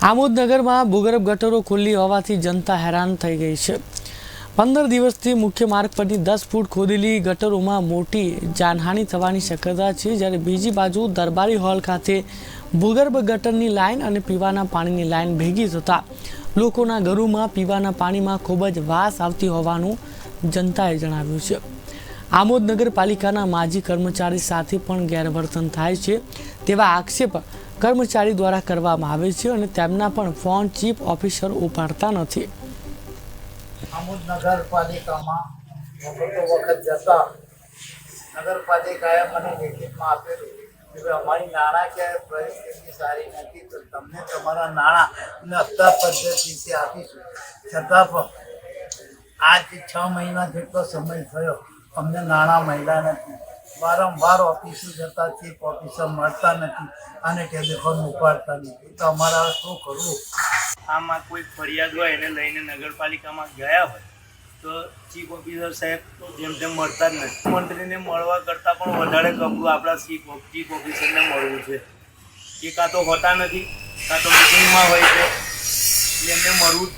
આમોદ નગરમાં ભૂગર્ભ ગટરો ખુલ્લી હોવાથી જનતા હેરાન થઈ ગઈ છે। 15 દિવસથી મુખ્ય માર્ગ પરની 10 ફૂટ ખોદેલી ગટરોમાં મોટી જાનહાનિ થવાની શક્યતા છે, જ્યારે બીજી બાજુ દરબારી હોલ ખાતે ભૂગર્ભ ગટરની લાઇન અને પીવાના પાણીની લાઇન ભેગી થતા લોકોના ઘરોમાં પીવાના પાણીમાં ખૂબ જ વાસ આવતી હોવાનું જનતાએ જણાવ્યું છે। આમોદ નગરપાલિકાના માજી કર્મચારી સાથે પણ ગેરવર્તન થાય છે તેવા આક્ષેપ કર્મચારી દ્વારા કરવામાં આવે છે અને તેમના પણ ફોન ચીફ ઓફિસર ઉપાડતા નથી। આમોદ નગરપાલિકામાં વખત જતા નગરપાલિકાએ મને લેખિતમાં આપેલું કે અમારી નાણાકીય પરિસ્થિતિ સારી નથી, તો તમને તમારા નાણાં હપ્તા પદ્ધતિથી આપીશું। છતાં પણ આજ 6 મહિના જેટલો સમય થયો, અમને નાણાં મળ્યા નથી। વારંવાર ઓફિસો જતા ચીફ ઓફિસર મળતા નથી અને ટેલિફોન ઉપાડતા નથી, તો અમારે શું કરવું? આમાં કોઈ ફરિયાદ હોય એને લઈને નગરપાલિકામાં ગયા હોય તો ચીફ ઓફિસર સાહેબ તો જેમ તેમ મળતા જ નથી। મંત્રીને મળવા કરતાં પણ વધારે કપડું આપણા ચીફ ઓફિસરને મળવું છે। એ કાં તો હોતા નથી, કાં તો મિટિંગમાં હોય છે, એટલે એમને મળવું જ